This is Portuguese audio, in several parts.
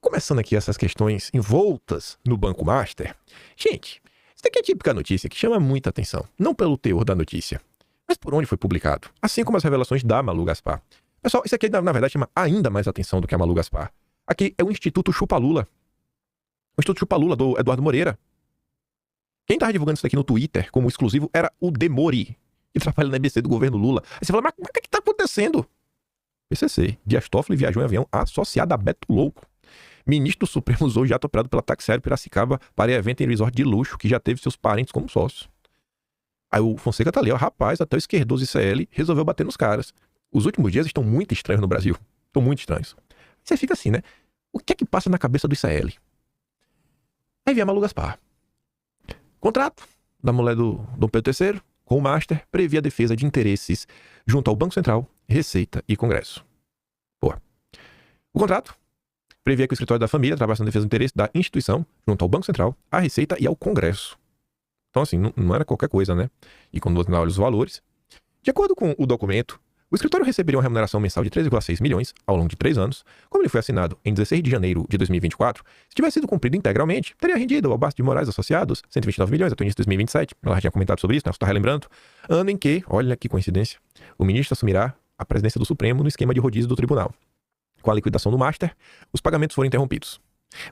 começando aqui essas questões envoltas no Banco Master, gente, isso daqui é a típica notícia que chama muita atenção, não pelo teor da notícia, mas por onde foi publicado, assim como as revelações da Malu Gaspar. Pessoal, isso aqui na verdade chama ainda mais atenção do que a Malu Gaspar. Aqui é o Instituto Chupa Lula. O Instituto Chupa Lula do Eduardo Moreira. Quem estava divulgando isso aqui no Twitter como exclusivo era o Demori, que trabalha na EBC do governo Lula. Aí você fala, mas o que está acontecendo? PCC, Dias Toffoli viajou em avião associado a Beto Louco. Ministro do Supremo usou jato operado pela Táxi Aéreo Piracicaba para evento em resort de luxo que já teve seus parentes como sócios. Aí o Fonseca tá ali, ó, rapaz, até o esquerdoso ICL resolveu bater nos caras. Os últimos dias estão muito estranhos no Brasil. Estão muito estranhos. Você fica assim, né? O que é que passa na cabeça do ICL? Aí vem a Malu Gaspar. Contrato da mulher do Dom Pedro III com o Master previa a defesa de interesses junto ao Banco Central, Receita e Congresso. Pô. O contrato previa que o escritório da família trabalhasse na defesa do interesse da instituição junto ao Banco Central, à Receita e ao Congresso. Então, assim, não era qualquer coisa, né? E quando você olha os valores, de acordo com o documento, o escritório receberia uma remuneração mensal de 3,6 milhões ao longo de 3 anos. Como ele foi assinado em 16 de janeiro de 2024, se tivesse sido cumprido integralmente, teria rendido ao Bastos de Moraes Associados 129 milhões até o início de 2027. Ela já tinha comentado sobre isso, né? Você está relembrando. Ano em que, olha que coincidência, o ministro assumirá a presidência do Supremo no esquema de rodízio do tribunal. Com a liquidação do Master, os pagamentos foram interrompidos.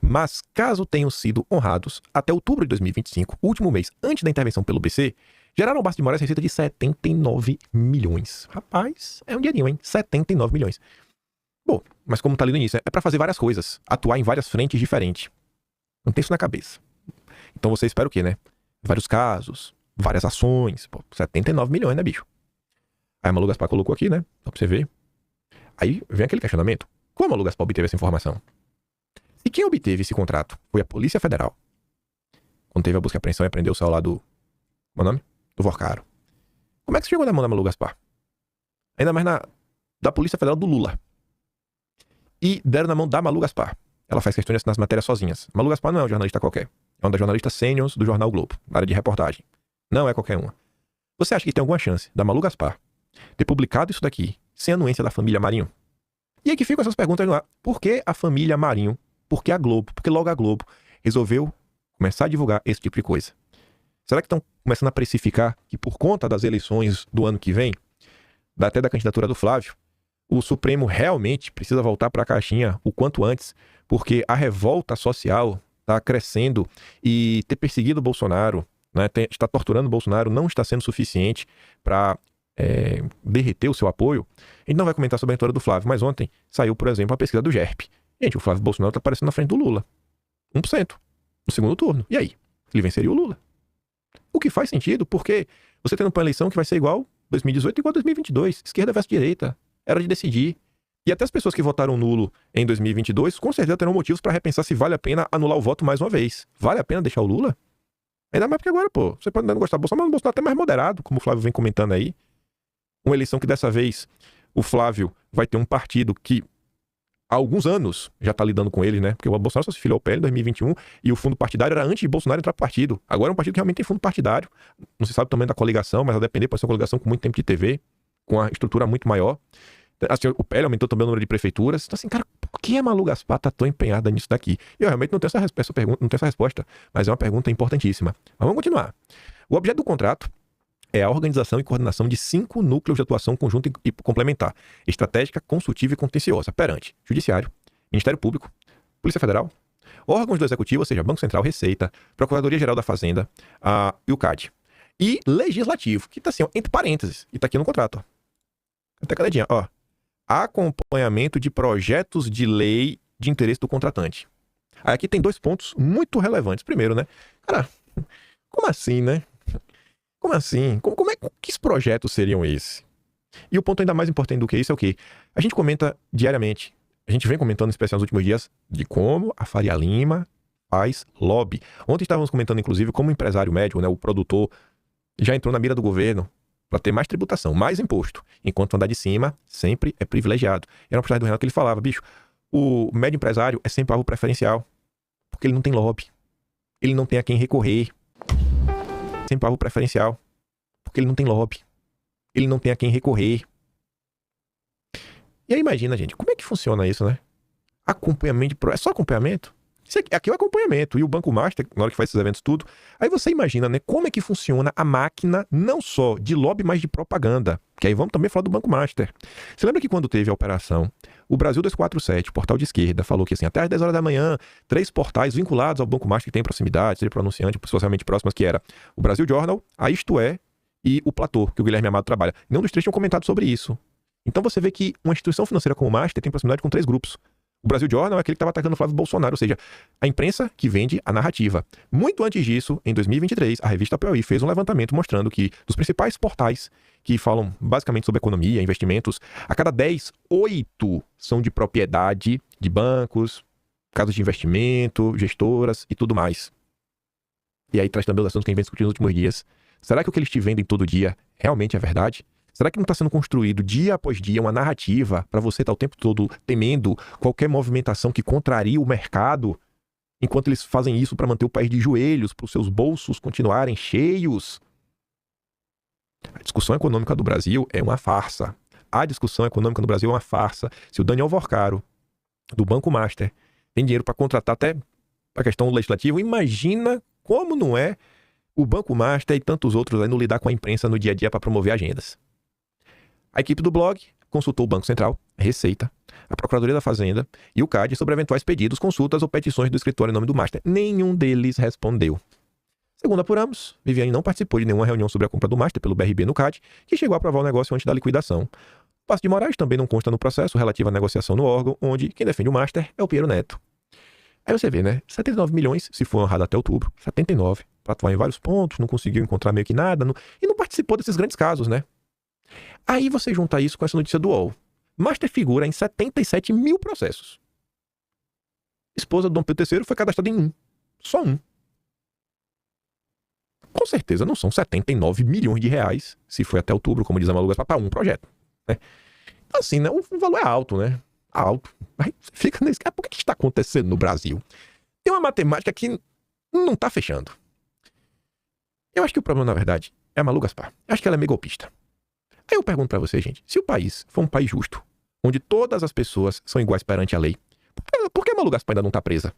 Mas, caso tenham sido honrados, até outubro de 2025, último mês antes da intervenção pelo BC, geraram ao Bastos de Moraes receita de 79 milhões. Rapaz, é um dinheirinho, hein? 79 milhões. Bom, mas como tá ali no início, é para fazer várias coisas, atuar em várias frentes diferentes. Não tem isso na cabeça. Então você espera o quê, né? Vários casos, várias ações. Pô, 79 milhões, né, bicho? Aí a Malu Gaspar colocou aqui, né? Só pra você ver. Aí vem aquele questionamento. Como a Malu Gaspar obteve essa informação? E quem obteve esse contrato foi a Polícia Federal. Quando teve a busca e apreensão e apreendeu o celular do... Qual é o nome? Do Vorcaro. Como é que chegou na mão da Malu Gaspar? Ainda mais da Polícia Federal do Lula. E deram na mão da Malu Gaspar. Ela faz questões nas matérias sozinhas. Malu Gaspar não é um jornalista qualquer. É uma das jornalistas sêniores do Jornal Globo, na área de reportagem. Não é qualquer uma. Você acha que tem alguma chance da Malu Gaspar ter publicado isso daqui sem anuência da família Marinho? E aí que ficam essas perguntas no ar. Por que a família Marinho? Por que a Globo? Por que logo a Globo resolveu começar a divulgar esse tipo de coisa? Será que estão começando a precificar que por conta das eleições do ano que vem, até da candidatura do Flávio, o Supremo realmente precisa voltar para a caixinha o quanto antes, porque a revolta social está crescendo e ter perseguido o Bolsonaro, né, está torturando o Bolsonaro, não está sendo suficiente para derreter o seu apoio. A gente não vai comentar sobre a vitória do Flávio, mas ontem saiu, por exemplo, a pesquisa do GERP. Gente, o Flávio Bolsonaro está aparecendo na frente do Lula. 1% no segundo turno. E aí? Ele venceria o Lula. O que faz sentido, porque você tendo uma eleição que vai ser igual 2018 igual 2022. Esquerda versus direita. Era de decidir. E até as pessoas que votaram nulo em 2022, com certeza terão motivos para repensar se vale a pena anular o voto mais uma vez. Vale a pena deixar o Lula? Ainda mais porque agora, pô, você pode não gostar do Bolsonaro, mas o Bolsonaro é até mais moderado, como o Flávio vem comentando aí. Uma eleição que dessa vez o Flávio vai ter um partido que há alguns anos já está lidando com ele, né? Porque o Bolsonaro só se filiou ao PL em 2021 e o fundo partidário era antes de Bolsonaro entrar pro partido. Agora é um partido que realmente tem fundo partidário. Não se sabe o tamanho da coligação, mas a depender pode ser uma coligação com muito tempo de TV, com a estrutura muito maior. Assim, o PL aumentou também o número de prefeituras. Então assim, cara, por que a Malu Gaspar tá tão empenhada nisso daqui? E eu realmente não tenho essa pergunta, não tenho essa resposta, mas é uma pergunta importantíssima. Mas vamos continuar. O objeto do contrato é a organização e coordenação de 5 núcleos de atuação conjunta e complementar, estratégica, consultiva e contenciosa, perante Judiciário, Ministério Público, Polícia Federal, órgãos do Executivo, ou seja, Banco Central, Receita, Procuradoria-Geral da Fazenda e o CAD. E Legislativo, que está assim, ó, entre parênteses, e está aqui no contrato. Ó. Até cadedinha, ó. Acompanhamento de projetos de lei de interesse do contratante. Aí aqui tem 2 pontos muito relevantes. Primeiro, né? Cara, como assim, né? Como assim? Que projetos seriam esses? E o ponto ainda mais importante do que isso é o quê? A gente comenta diariamente, a gente vem comentando, em especial nos últimos dias, de como a Faria Lima faz lobby. Ontem estávamos comentando, inclusive, como o empresário médio, né, o produtor, já entrou na mira do governo para ter mais tributação, mais imposto, enquanto o andar de cima sempre é privilegiado. Era uma postagem do Renato que ele falava, bicho, o médio empresário é sempre alvo preferencial, porque ele não tem lobby, ele não tem a quem recorrer. Sempre alvo preferencial, porque ele não tem lobby, ele não tem a quem recorrer. E aí imagina, gente, como é que funciona isso, né? Acompanhamento de... É só acompanhamento? Aqui é o acompanhamento. E o Banco Master, na hora que faz esses eventos tudo, aí você imagina, né, como é que funciona a máquina, não só de lobby, mas de propaganda. Que aí vamos também falar do Banco Master. Você lembra que quando teve a operação, o Brasil 247, o portal de esquerda, falou que assim, até às 10 horas da manhã, 3 portais vinculados ao Banco Master que tem proximidade, seja pronunciante, socialmente próximas, que era o Brasil Journal, a Isto É e o Platô, que o Guilherme Amado trabalha. Nenhum dos três tinham comentado sobre isso. Então você vê que uma instituição financeira como o Master tem proximidade com 3 grupos. O Brasil Journal é aquele que estava atacando o Flávio Bolsonaro, ou seja, a imprensa que vende a narrativa. Muito antes disso, em 2023, a revista Piauí fez um levantamento mostrando que dos principais portais que falam basicamente sobre economia, investimentos, a cada 10, 8 são de propriedade de bancos, casas de investimento, gestoras e tudo mais. E aí traz também os assuntos que a gente vem discutindo nos últimos dias. Será que o que eles te vendem todo dia realmente é verdade? Será que não está sendo construído dia após dia uma narrativa para você estar o tempo todo temendo qualquer movimentação que contraria o mercado, enquanto eles fazem isso para manter o país de joelhos, para os seus bolsos continuarem cheios? A discussão econômica do Brasil é uma farsa. A discussão econômica do Brasil é uma farsa. Se o Daniel Vorcaro, do Banco Master, tem dinheiro para contratar até a questão legislativa, imagina como não é o Banco Master e tantos outros aí no lidar com a imprensa no dia a dia para promover agendas. A equipe do blog consultou o Banco Central, a Receita, a Procuradoria da Fazenda e o CAD sobre eventuais pedidos, consultas ou petições do escritório em nome do Master. Nenhum deles respondeu. Segundo apuramos, Viviane não participou de nenhuma reunião sobre a compra do Master pelo BRB no CAD, que chegou a aprovar o negócio antes da liquidação. O passo de Moraes também não consta no processo relativo à negociação no órgão, onde quem defende o Master é o Piero Neto. Aí você vê, né? 79 milhões, se for honrado até outubro. 79, para atuar em vários pontos, não conseguiu encontrar meio que nada, e não participou desses grandes casos, né? Aí você junta isso com essa notícia do UOL. Master figura em 77 mil processos. Esposa do Dom Pedro III foi cadastrada em 1. Só 1. Com certeza não são 79 milhões de reais, se foi até outubro, como diz a Malu Gaspar, para um projeto. Né? Então, assim, né, o valor é alto, né? Alto. Aí você fica nesse... Por que está acontecendo no Brasil? Tem uma matemática que não está fechando. Eu acho que o problema, na verdade, é a Malu Gaspar. Eu acho que ela é meio golpista. Aí eu pergunto pra vocês, gente, se o país for um país justo, onde todas as pessoas são iguais perante a lei, por que a Malu Gaspar ainda não tá presa?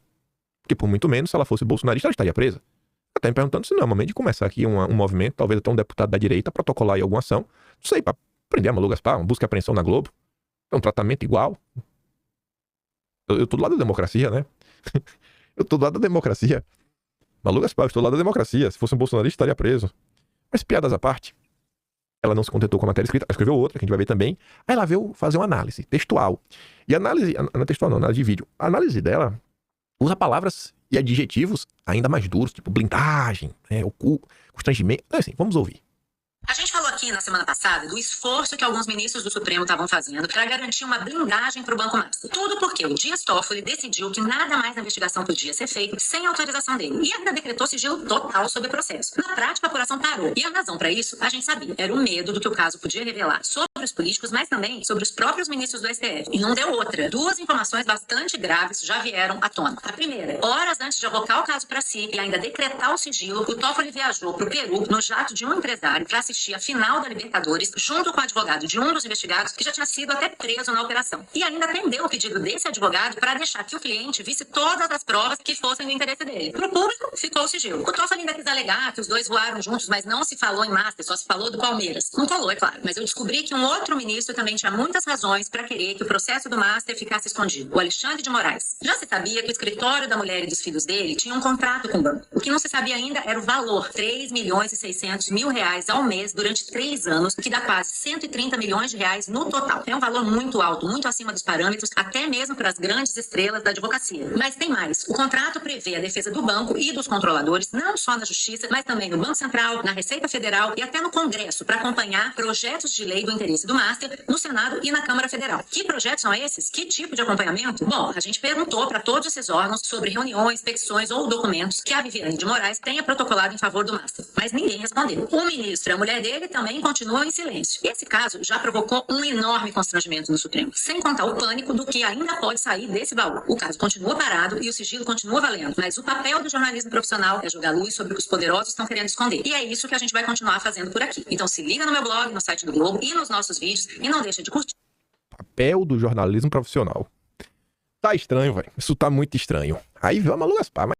Porque por muito menos, se ela fosse bolsonarista, ela estaria presa. Eu tô me perguntando se não é o momento de começar aqui um movimento, talvez até um deputado da direita, protocolar aí alguma ação, não sei, pra prender a Malu Gaspar, uma busca e apreensão na Globo, um tratamento igual. Eu tô do lado da democracia, né? Eu tô do lado da democracia. Malu Gaspar, eu estou do lado da democracia. Se fosse um bolsonarista, estaria preso. Mas piadas à parte, ela não se contentou com a matéria escrita, ela escreveu outra, que a gente vai ver também. Aí ela veio fazer uma análise textual. E análise, não é textual não, análise de vídeo. A análise dela usa palavras e adjetivos ainda mais duros, tipo blindagem, constrangimento. Então, assim, vamos ouvir. A gente falou aqui na semana passada do esforço que alguns ministros do Supremo estavam fazendo para garantir uma blindagem para o Banco Master. Tudo porque o Dias Toffoli decidiu que nada mais na investigação podia ser feito sem autorização dele. E ainda decretou sigilo total sobre o processo. Na prática, a apuração parou. E a razão para isso, a gente sabia. Era o medo do que o caso podia revelar sobre os políticos, mas também sobre os próprios ministros do STF. E não deu outra. 2 informações bastante graves já vieram à tona. A primeira, horas antes de alocar o caso para si e ainda decretar o sigilo, o Toffoli viajou para o Peru no jato de um empresário para assistir a final da Libertadores, junto com o advogado de um dos investigados, que já tinha sido até preso na operação. E ainda atendeu o pedido desse advogado para deixar que o cliente visse todas as provas que fossem do interesse dele. Para o público, ficou o sigilo. O Toffoli ainda quis alegar que os dois voaram juntos, mas não se falou em Master, só se falou do Palmeiras. Não colou, é claro. Mas eu descobri que um outro ministro também tinha muitas razões para querer que o processo do Master ficasse escondido. O Alexandre de Moraes. Já se sabia que o escritório da mulher e dos filhos dele tinha um contrato com o banco. O que não se sabia ainda era o valor, 3 milhões e 600 mil reais ao mês durante 3 anos, que dá quase 130 milhões de reais no total. É um valor muito alto, muito acima dos parâmetros, até mesmo para as grandes estrelas da advocacia. Mas tem mais. O contrato prevê a defesa do banco e dos controladores, não só na Justiça, mas também no Banco Central, na Receita Federal e até no Congresso, para acompanhar projetos de lei do interesse do Master no Senado e na Câmara Federal. Que projetos são esses? Que tipo de acompanhamento? Bom, a gente perguntou para todos esses órgãos sobre reuniões, petições ou documentos que a Viviane de Moraes tenha protocolado em favor do Master. Mas ninguém respondeu. O ministro e a mulher dele também continuam em silêncio. Esse caso já provocou um enorme constrangimento no Supremo, sem contar o pânico do que ainda pode sair desse baú. O caso continua parado e o sigilo continua valendo, mas o papel do jornalismo profissional é jogar luz sobre o que os poderosos estão querendo esconder. E é isso que a gente vai continuar fazendo por aqui. Então se liga no meu blog, no site do Globo e nos nossos vídeos e não deixa de curtir. Papel do jornalismo profissional. tá estranho, velho. Isso tá muito estranho. Aí veio a Malu Gaspar, mas